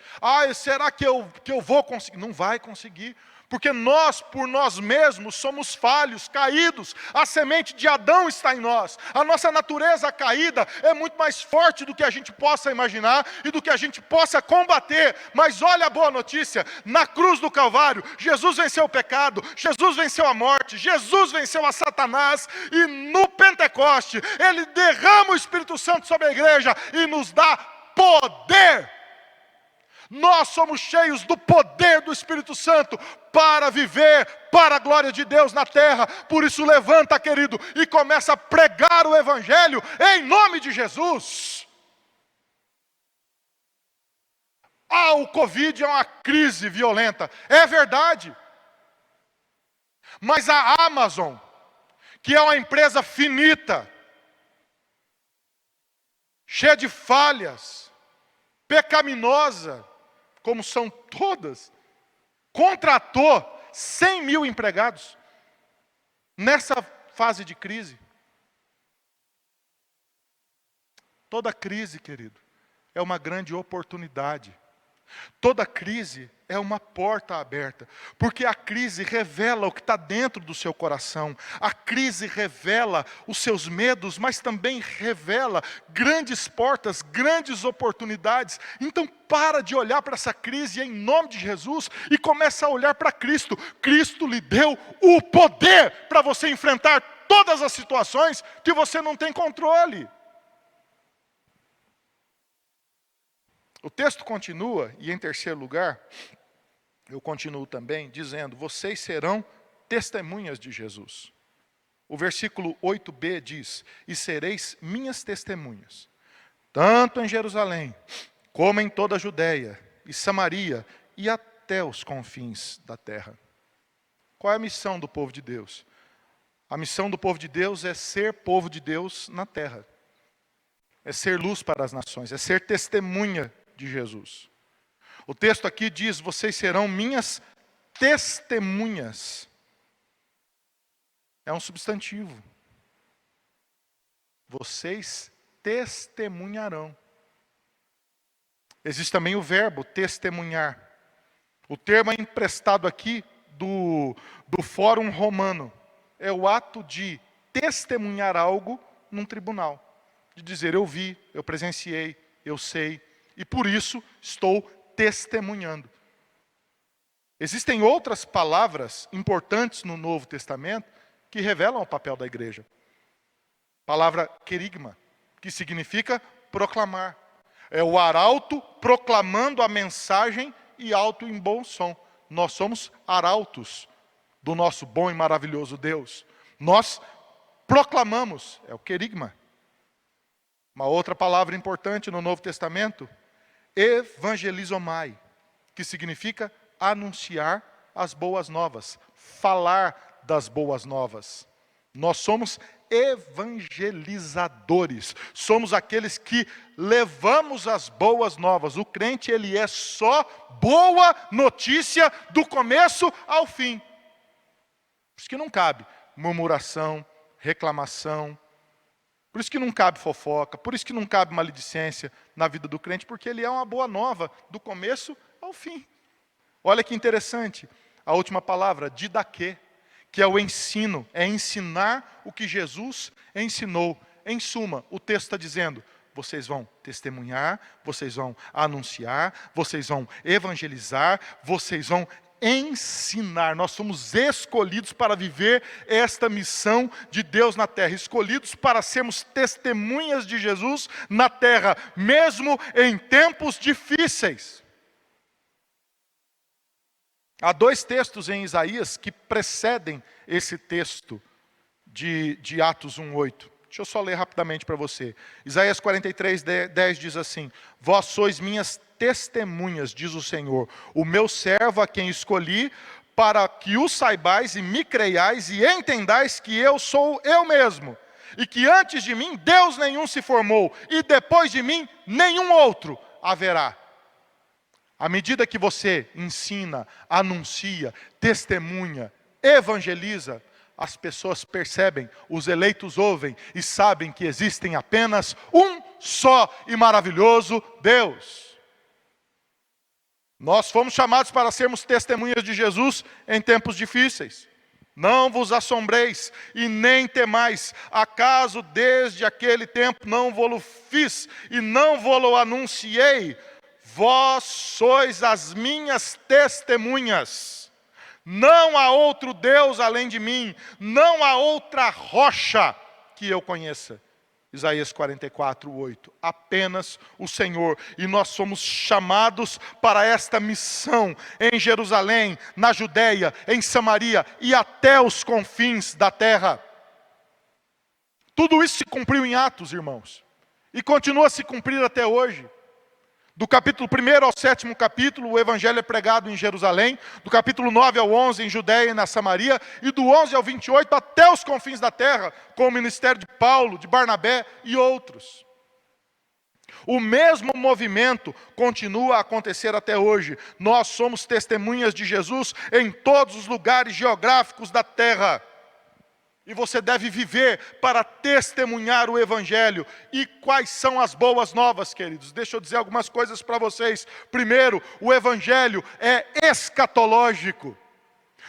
Será que eu vou conseguir? Não vai conseguir. Porque nós, por nós mesmos, somos falhos, caídos. A semente de Adão está em nós. A nossa natureza caída é muito mais forte do que a gente possa imaginar e do que a gente possa combater. Mas olha a boa notícia, na cruz do Calvário, Jesus venceu o pecado, Jesus venceu a morte, Jesus venceu a Satanás, e no Pentecoste, Ele derrama o Espírito Santo sobre a igreja e nos dá poder. Nós somos cheios do poder do Espírito Santo para viver para a glória de Deus na terra. Por isso levanta, querido, e começa a pregar o Evangelho em nome de Jesus. O Covid é uma crise violenta, é verdade. Mas a Amazon, que é uma empresa finita, cheia de falhas, pecaminosa, como são todas, contratou 100 mil empregados nessa fase de crise. Toda crise, querido, é uma grande oportunidade. Toda crise é uma porta aberta, porque a crise revela o que está dentro do seu coração. A crise revela os seus medos, mas também revela grandes portas, grandes oportunidades. Então para de olhar para essa crise em nome de Jesus e começa a olhar para Cristo. Cristo lhe deu o poder para você enfrentar todas as situações que você não tem controle. O texto continua, e em terceiro lugar, eu continuo também dizendo, vocês serão testemunhas de Jesus. O versículo 8b diz, e sereis minhas testemunhas, tanto em Jerusalém, como em toda a Judéia e Samaria, e até os confins da terra. Qual é a missão do povo de Deus? A missão do povo de Deus é ser povo de Deus na terra. É ser luz para as nações, é ser testemunha de Jesus. O texto aqui diz, vocês serão minhas testemunhas. É um substantivo. Vocês testemunharão. Existe também o verbo testemunhar. O termo é emprestado aqui do Fórum Romano. É o ato de testemunhar algo num tribunal. De dizer, eu vi, eu presenciei, eu sei. E por isso estou testemunhando. Existem outras palavras importantes no Novo Testamento que revelam o papel da igreja. Palavra querigma, que significa proclamar. É o arauto proclamando a mensagem e alto em bom som. Nós somos arautos do nosso bom e maravilhoso Deus. Nós proclamamos, é o querigma. Uma outra palavra importante no Novo Testamento, evangelizomai, que significa anunciar as boas novas, falar das boas novas. Nós somos evangelizadores, somos aqueles que levamos as boas novas. O crente, ele é só boa notícia do começo ao fim. Por isso que não cabe murmuração, reclamação, por isso que não cabe fofoca, por isso que não cabe maledicência na vida do crente, porque ele é uma boa nova, do começo ao fim. Olha que interessante, a última palavra, didaquê, que é o ensino, é ensinar o que Jesus ensinou. Em suma, o texto está dizendo, vocês vão testemunhar, vocês vão anunciar, vocês vão evangelizar, vocês vão ensinar. Nós somos escolhidos para viver esta missão de Deus na terra, escolhidos para sermos testemunhas de Jesus na terra, mesmo em tempos difíceis. Há 2 textos em Isaías que precedem esse texto de Atos 1:8. Deixa eu só ler rapidamente para você. Isaías 43:10 diz assim: vós sois minhas testemunhas, diz o Senhor, o meu servo a quem escolhi, para que o saibais e me creiais e entendais que eu sou eu mesmo, e que antes de mim Deus nenhum se formou, e depois de mim nenhum outro haverá. À medida que você ensina, anuncia, testemunha, evangeliza, as pessoas percebem, os eleitos ouvem e sabem que existem apenas um só e maravilhoso Deus. Nós fomos chamados para sermos testemunhas de Jesus em tempos difíceis. Não vos assombreis e nem temais, acaso desde aquele tempo não vô-lo fiz e não vô-lo anunciei? Vós sois as minhas testemunhas. Não há outro Deus além de mim, não há outra rocha que eu conheça. Isaías 44:8. Apenas o Senhor. E nós somos chamados para esta missão em Jerusalém, na Judeia, em Samaria e até os confins da terra. Tudo isso se cumpriu em Atos, irmãos. E continua a se cumprir até hoje. Do capítulo 1 ao 7º capítulo, o evangelho é pregado em Jerusalém. Do capítulo 9 ao 11, em Judeia e na Samaria. E do 11 ao 28, até os confins da terra, com o ministério de Paulo, de Barnabé e outros. O mesmo movimento continua a acontecer até hoje. Nós somos testemunhas de Jesus em todos os lugares geográficos da terra. E você deve viver para testemunhar o Evangelho. E quais são as boas novas, queridos? Deixa eu dizer algumas coisas para vocês. Primeiro, o Evangelho é escatológico.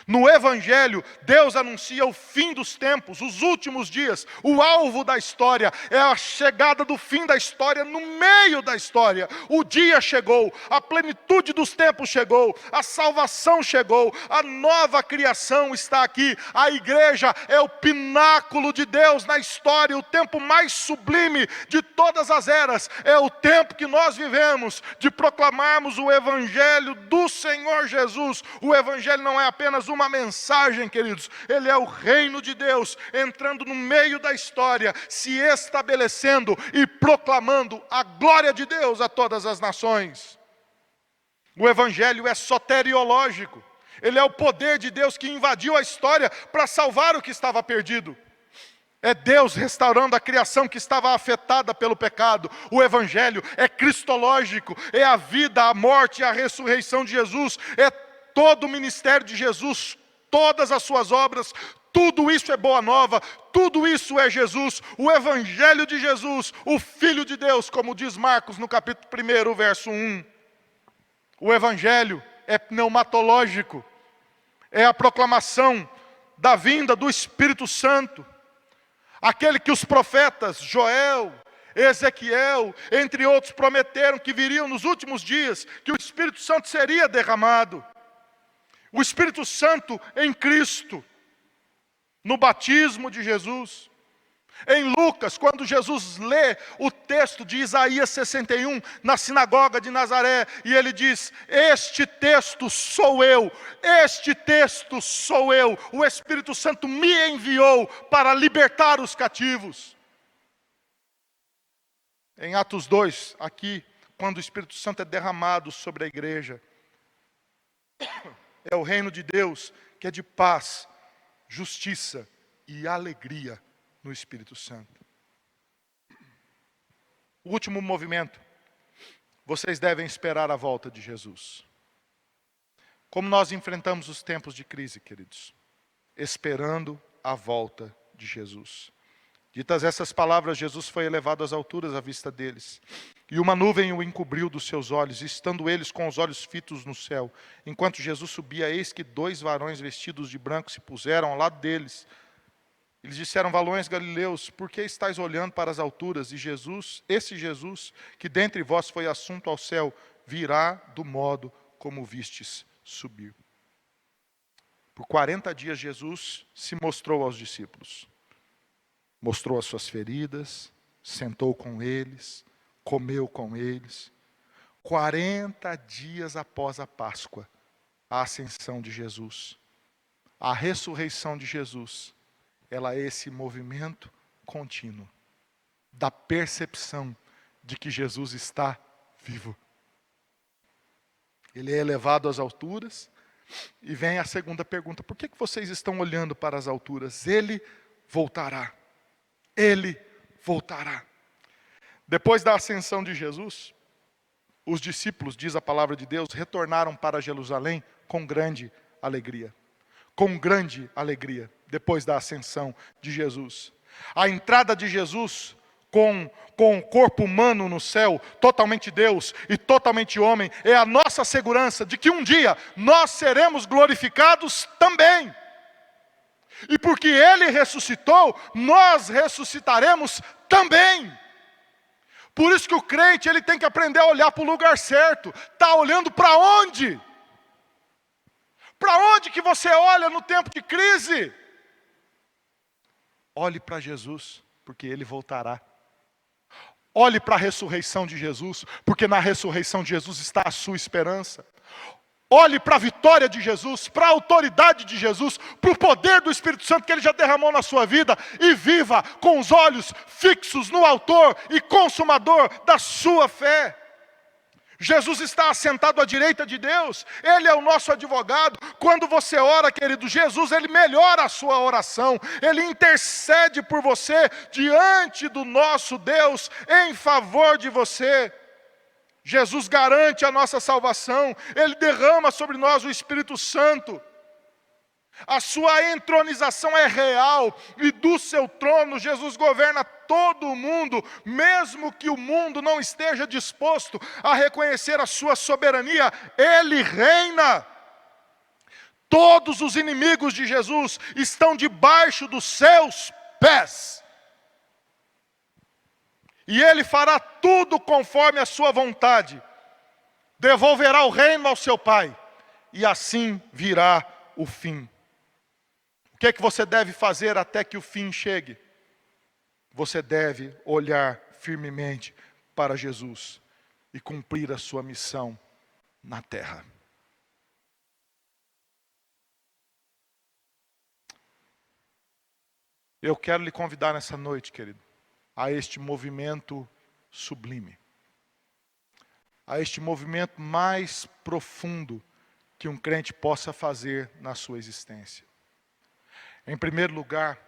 No Evangelho, Deus anuncia o fim dos tempos, os últimos dias. O alvo da história é a chegada do fim da história no meio da história. O dia chegou, a plenitude dos tempos chegou, a salvação chegou, a nova criação está aqui. A igreja é o pináculo de Deus na história, o tempo mais sublime de todas as eras. É o tempo que nós vivemos de proclamarmos o Evangelho do Senhor Jesus. O Evangelho não é apenas uma mensagem, queridos, ele é o reino de Deus entrando no meio da história, se estabelecendo e proclamando a glória de Deus a todas as nações. O Evangelho é soteriológico, ele é o poder de Deus que invadiu a história para salvar o que estava perdido. É Deus restaurando a criação que estava afetada pelo pecado. O Evangelho é cristológico, é a vida, a morte e a ressurreição de Jesus, é todo o ministério de Jesus, todas as suas obras, tudo isso é boa nova, tudo isso é Jesus, o Evangelho de Jesus, o Filho de Deus, como diz Marcos no capítulo 1, verso 1. O Evangelho é pneumatológico, é a proclamação da vinda do Espírito Santo, aquele que os profetas Joel, Ezequiel, entre outros, prometeram que viriam nos últimos dias, que o Espírito Santo seria derramado. O Espírito Santo em Cristo, no batismo de Jesus. Em Lucas, quando Jesus lê o texto de Isaías 61, na sinagoga de Nazaré, e ele diz, este texto sou eu, o Espírito Santo me enviou para libertar os cativos. Em Atos 2, aqui, quando o Espírito Santo é derramado sobre a igreja, é o reino de Deus que é de paz, justiça e alegria no Espírito Santo. O último movimento, vocês devem esperar a volta de Jesus. Como nós enfrentamos os tempos de crise, queridos? Esperando a volta de Jesus. Ditas essas palavras, Jesus foi elevado às alturas à vista deles. E uma nuvem o encobriu dos seus olhos, e estando eles com os olhos fitos no céu. Enquanto Jesus subia, eis que 2 varões vestidos de branco se puseram ao lado deles. Eles disseram, varões galileus, por que estáis olhando para as alturas? E Jesus, esse Jesus, que dentre vós foi assunto ao céu, virá do modo como vistes subir. Por 40 dias Jesus se mostrou aos discípulos. Mostrou as suas feridas, sentou com eles, comeu com eles. 40 dias após a Páscoa, a ascensão de Jesus, a ressurreição de Jesus, ela é esse movimento contínuo da percepção de que Jesus está vivo. Ele é elevado às alturas e vem a segunda pergunta: por que vocês estão olhando para as alturas? Ele voltará. Ele voltará. Depois da ascensão de Jesus, os discípulos, diz a palavra de Deus, retornaram para Jerusalém com grande alegria. Com grande alegria, depois da ascensão de Jesus. A entrada de Jesus com o corpo humano no céu, totalmente Deus e totalmente homem, é a nossa segurança de que um dia nós seremos glorificados também. E porque Ele ressuscitou, nós ressuscitaremos também. Por isso que o crente ele tem que aprender a olhar para o lugar certo. Está olhando para onde? Para onde que você olha no tempo de crise? Olhe para Jesus, porque Ele voltará. Olhe para a ressurreição de Jesus, porque na ressurreição de Jesus está a sua esperança. Olhe para a vitória de Jesus, para a autoridade de Jesus, para o poder do Espírito Santo que Ele já derramou na sua vida, e viva com os olhos fixos no autor e consumador da sua fé. Jesus está assentado à direita de Deus, Ele é o nosso advogado. Quando você ora, querido, Jesus, Ele melhora a sua oração, Ele intercede por você diante do nosso Deus, em favor de você. Jesus garante a nossa salvação, Ele derrama sobre nós o Espírito Santo. A sua entronização é real, e do seu trono Jesus governa todo o mundo, mesmo que o mundo não esteja disposto a reconhecer a sua soberania, Ele reina. Todos os inimigos de Jesus estão debaixo dos seus pés. E Ele fará tudo conforme a sua vontade. Devolverá o reino ao seu Pai. E assim virá o fim. O que é que você deve fazer até que o fim chegue? Você deve olhar firmemente para Jesus e cumprir a sua missão na terra. Eu quero lhe convidar nessa noite, querido, a este movimento sublime, a este movimento mais profundo que um crente possa fazer na sua existência. Em primeiro lugar,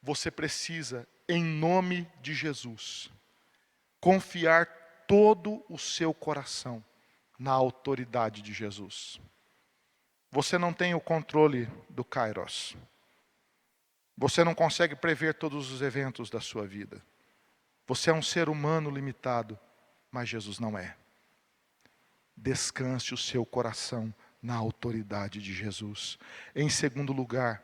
você precisa, em nome de Jesus, confiar todo o seu coração na autoridade de Jesus. Você não tem o controle do Kairos. Você não consegue prever todos os eventos da sua vida. Você é um ser humano limitado, mas Jesus não é. Descanse o seu coração na autoridade de Jesus. Em segundo lugar,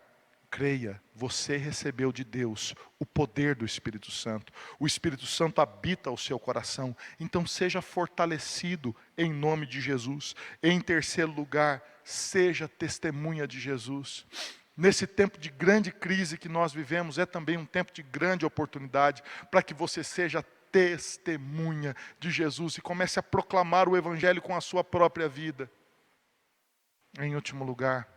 creia, você recebeu de Deus o poder do Espírito Santo. O Espírito Santo habita o seu coração. Então seja fortalecido em nome de Jesus. Em terceiro lugar, seja testemunha de Jesus. Nesse tempo de grande crise que nós vivemos, é também um tempo de grande oportunidade para que você seja testemunha de Jesus e comece a proclamar o Evangelho com a sua própria vida. Em último lugar,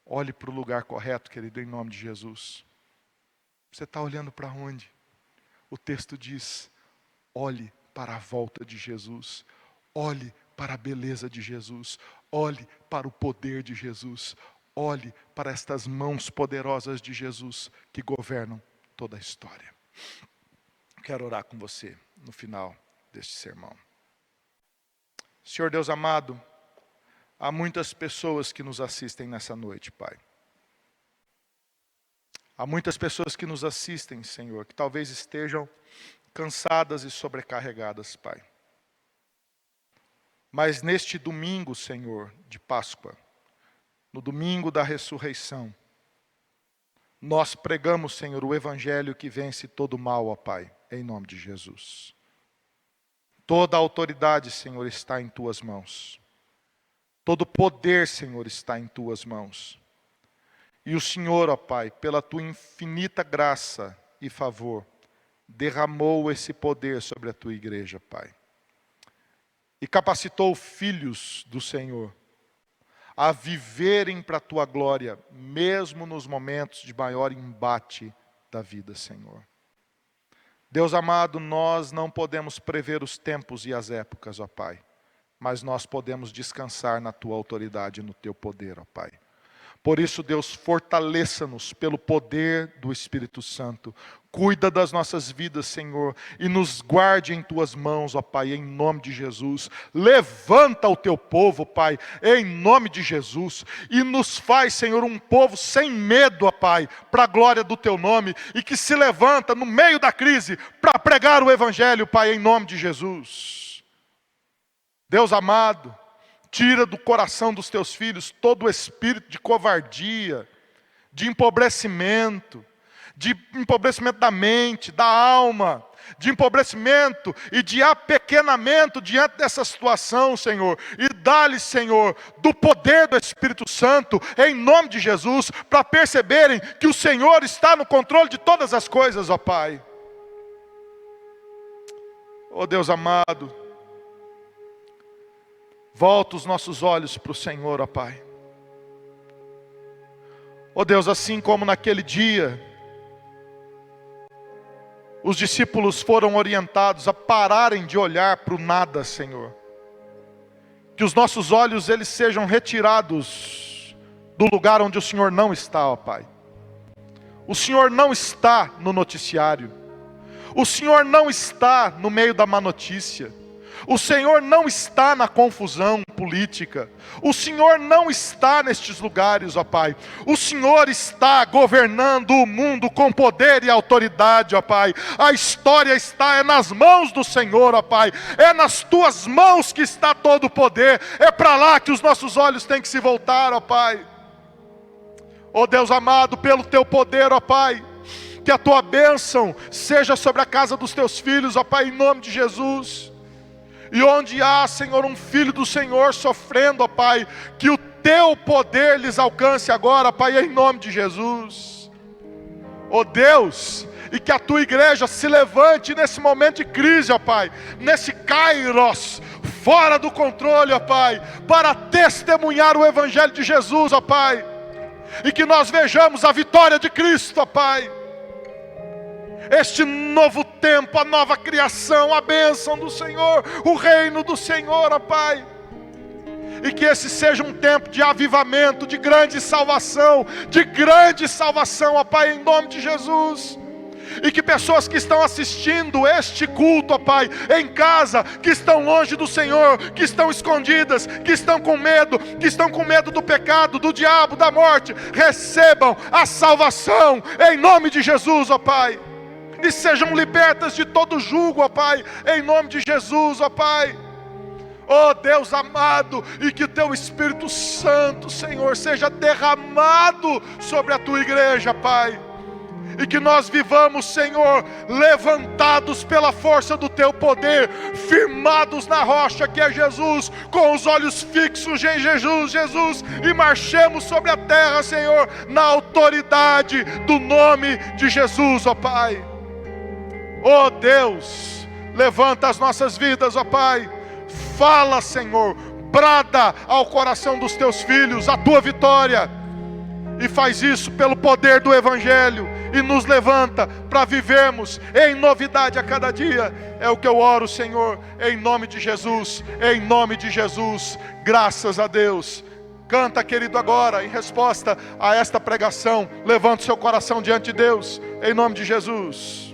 olhe para o lugar correto, querido, em nome de Jesus. Você está olhando para onde? O texto diz, olhe para a volta de Jesus. Olhe para a beleza de Jesus. Olhe para o poder de Jesus. Olhe para estas mãos poderosas de Jesus que governam toda a história. Quero orar com você no final deste sermão. Senhor Deus amado, há muitas pessoas que nos assistem nessa noite, Pai. Há muitas pessoas que nos assistem, Senhor, que talvez estejam cansadas e sobrecarregadas, Pai. Mas neste domingo, Senhor, de Páscoa, no domingo da ressurreição, nós pregamos, Senhor, o Evangelho que vence todo mal, ó Pai, em nome de Jesus. Toda a autoridade, Senhor, está em Tuas mãos. Todo poder, Senhor, está em Tuas mãos. E o Senhor, ó Pai, pela tua infinita graça e favor, derramou esse poder sobre a tua igreja, Pai. E capacitou filhos do Senhor a viverem para a tua glória, mesmo nos momentos de maior embate da vida, Senhor. Deus amado, nós não podemos prever os tempos e as épocas, ó Pai, mas nós podemos descansar na tua autoridade e no teu poder, ó Pai. Por isso, Deus, fortaleça-nos pelo poder do Espírito Santo. Cuida das nossas vidas, Senhor, e nos guarde em tuas mãos, ó Pai, em nome de Jesus. Levanta o teu povo, Pai, em nome de Jesus, e nos faz, Senhor, um povo sem medo, ó Pai, para a glória do teu nome, e que se levanta no meio da crise para pregar o Evangelho, Pai, em nome de Jesus. Deus amado, tira do coração dos teus filhos todo o espírito de covardia, de empobrecimento da mente, da alma, de empobrecimento e de apequenamento diante dessa situação, Senhor. E dá-lhes, Senhor, do poder do Espírito Santo, em nome de Jesus, para perceberem que o Senhor está no controle de todas as coisas, ó Pai. Ó Deus amado, volta os nossos olhos para o Senhor, ó Pai. Ó Deus, assim como naquele dia, os discípulos foram orientados a pararem de olhar para o nada, Senhor. Que os nossos olhos, eles sejam retirados do lugar onde o Senhor não está, ó Pai. O Senhor não está no noticiário. O Senhor não está no meio da má notícia. O Senhor não está na confusão política. O Senhor não está nestes lugares, ó Pai. O Senhor está governando o mundo com poder e autoridade, ó Pai. A história está nas mãos do Senhor, ó Pai. É nas tuas mãos que está todo o poder. É para lá que os nossos olhos têm que se voltar, ó Pai. Ó Deus amado, pelo teu poder, ó Pai, que a tua bênção seja sobre a casa dos teus filhos, ó Pai, em nome de Jesus. E onde há, Senhor, um filho do Senhor sofrendo, ó Pai, que o teu poder lhes alcance agora, Pai, em nome de Jesus. Ó Deus, e que a tua igreja se levante nesse momento de crise, ó Pai, nesse kairos, fora do controle, ó Pai, para testemunhar o Evangelho de Jesus, ó Pai. E que nós vejamos a vitória de Cristo, ó Pai. Este novo tempo, a nova criação, a bênção do Senhor, o reino do Senhor, ó Pai. E que esse seja um tempo de avivamento, de grande salvação, ó Pai, em nome de Jesus. E que pessoas que estão assistindo este culto, ó Pai, em casa, que estão longe do Senhor, que estão escondidas, que estão com medo do pecado, do diabo, da morte, recebam a salvação, em nome de Jesus, ó Pai. E sejam libertas de todo jugo, ó Pai, em nome de Jesus, ó Pai. Ó Deus amado, e que o teu Espírito Santo, Senhor, seja derramado sobre a tua igreja, Pai. E que nós vivamos, Senhor, levantados pela força do teu poder, firmados na rocha que é Jesus, com os olhos fixos em Jesus, e marchemos sobre a terra, Senhor, na autoridade do nome de Jesus, ó Pai. Ó Deus, levanta as nossas vidas, ó Pai. Fala, Senhor, brada ao coração dos teus filhos a tua vitória. E faz isso pelo poder do Evangelho. E nos levanta para vivermos em novidade a cada dia. É o que eu oro, Senhor, em nome de Jesus. Em nome de Jesus, graças a Deus. Canta, querido, agora, em resposta a esta pregação. Levanta o seu coração diante de Deus, em nome de Jesus.